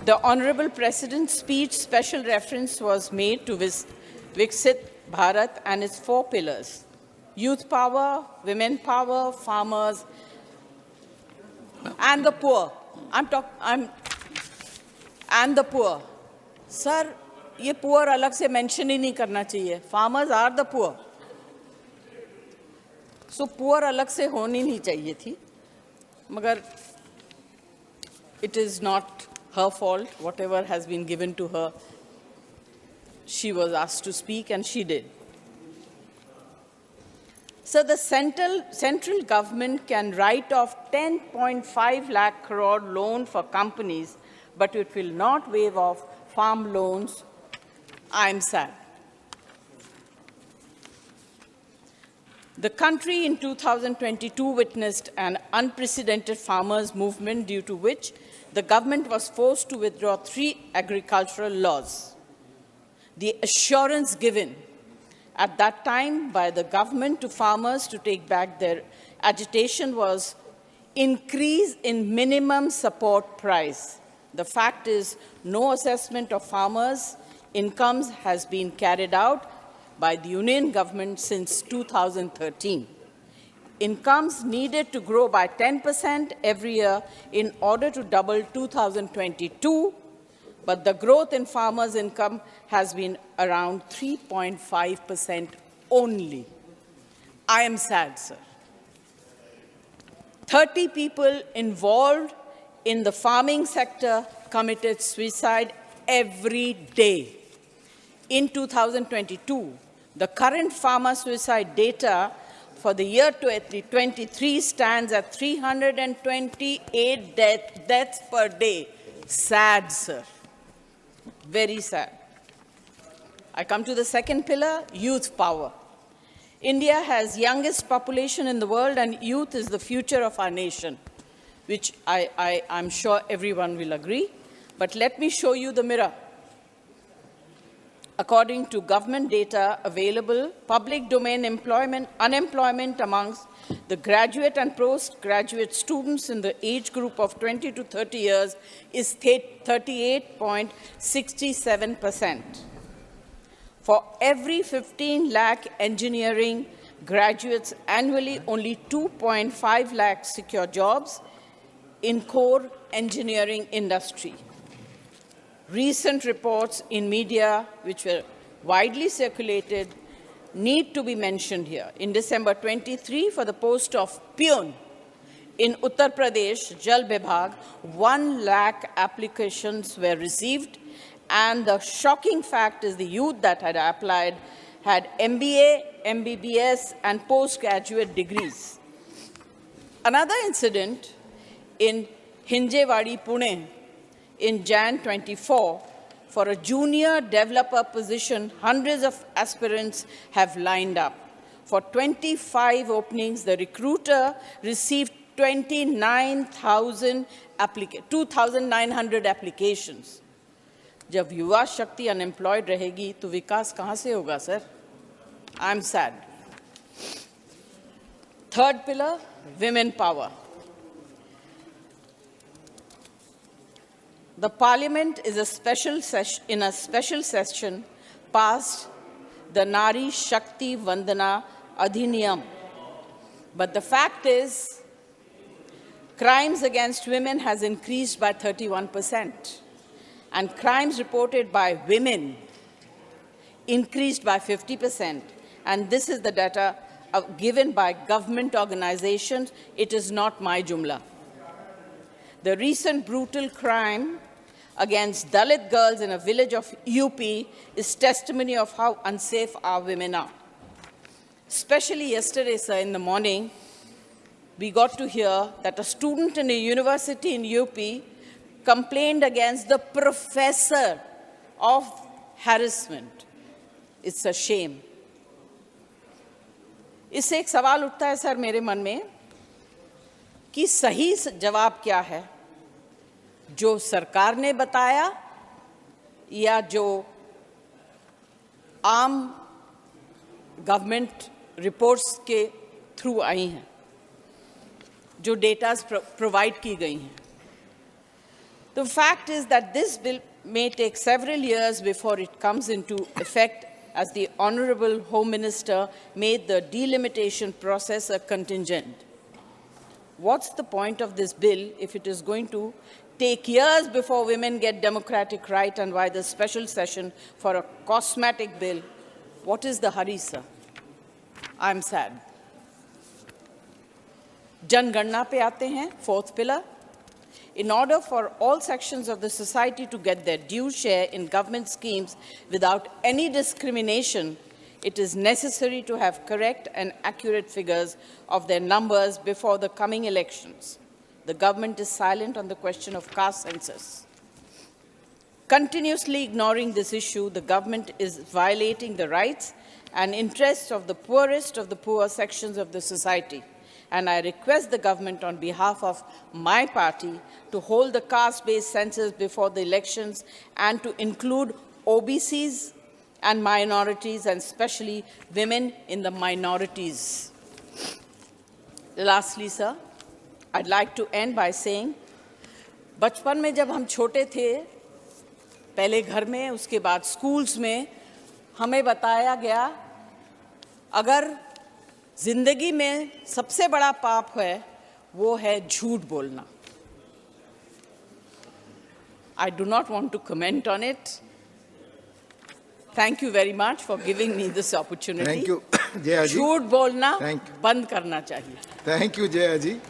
The Honorable President's speech special reference was made to Viksit Bharat and its 4 pillars: youth power, women power, farmers, and the poor. And the poor. Sir, ये poor अलग से mention ही नहीं करना चाहिए. Farmers are the poor. So poor अलग से होनी नहीं चाहिए थी. मगर it is not her fault. Whatever has been given to her, she was asked to speak and she did. So the central government can write off 10.5 lakh crore loan for companies, but it will not waive off farm loans. I am sad. The country in 2022 witnessed an unprecedented farmers' movement, due to which the government was forced to withdraw 3 agricultural laws. The assurance given at that time by the government to farmers to take back their agitation was increase in minimum support price. The fact is, no assessment of farmers' incomes has been carried out by the Union government since 2013. Incomes needed to grow by 10% every year in order to double 2022, but the growth in farmers' income has been around 3.5% only. I am sad, sir. 30 people involved in the farming sector committed suicide every day. In 2022, the current farmer suicide data for the year 2023 stands at 328 deaths per day. Sad, sir. Very sad. I come to the second pillar, youth power. India has youngest population in the world, and youth is the future of our nation, which I'm sure everyone will agree. But let me show you the mirror. According to government data available, public domain unemployment amongst the graduate and postgraduate students in the age group of 20 to 30 years is 38.67%. For every 15 lakh engineering graduates annually, only 2.5 lakh secure jobs in core engineering industry. Recent reports in media, which were widely circulated, need to be mentioned here. In December 23, for the post of peon in Uttar Pradesh, Jal Vibhag, 1 lakh applications were received, and the shocking fact is the youth that had applied had MBA, MBBS, and postgraduate degrees. Another incident in Hinjewadi, Pune, in Jan 24, for a junior developer position, hundreds of aspirants have lined up. For 25 openings, the recruiter received 2,900 applications. जब युवा शक्ति unemployed रहेगी, तो विकास कहाँ से होगा, sir? I'm sad. Third pillar, women power. The Parliament is in a special session passed the Nari Shakti Vandana Adhiniyam. But the fact is, crimes against women has increased by 31%, and crimes reported by women increased by 50%. And this is the data given by government organizations. It is not my jumla. The recent brutal crime against Dalit girls in a village of UP is testimony of how unsafe our women are. Especially yesterday, sir, in the morning, we got to hear that a student in a university in UP complained against the professor of harassment. It's a shame. इससे एक सवाल उठता है, sir, मेरे मन में कि सही जवाब क्या है, जो सरकार ने बताया या जो आम गवर्नमेंट रिपोर्ट्स के थ्रू आई हैं, जो डेटास प्रोवाइड की गई हैं. The fact is that this bill may take several years before it comes into effect, as the Honourable Home Minister made the delimitation process a contingent. What's the point of this bill if it is going to take years before women get democratic right, and why the special session for a cosmetic bill? What is the hurry, sir? I'm sad. जनगणना पे आते हैं, fourth pillar. In order for all sections of the society to get their due share in government schemes without any discrimination, it is necessary to have correct and accurate figures of their numbers before the coming elections. The government is silent on the question of caste census. Continuously ignoring this issue, the government is violating the rights and interests of the poorest of the poor sections of the society. And I request the government on behalf of my party to hold the caste-based census before the elections and to include OBCs and minorities, and especially women in the minorities. Lastly, sir, I'd like to end by saying, बचपन में जब हम छोटे थे, पहले घर में, उसके बाद स्कूल्स में, हमें बताया गया, अगर जिंदगी में सबसे बड़ा पाप है, वो है झूठ बोलना. I do not want to comment on it. Thank you very much for giving me this opportunity. Thank you, Jaya ji. झूठ बोलना Thank you. बंद करना चाहिए. Thank you, Jaya ji.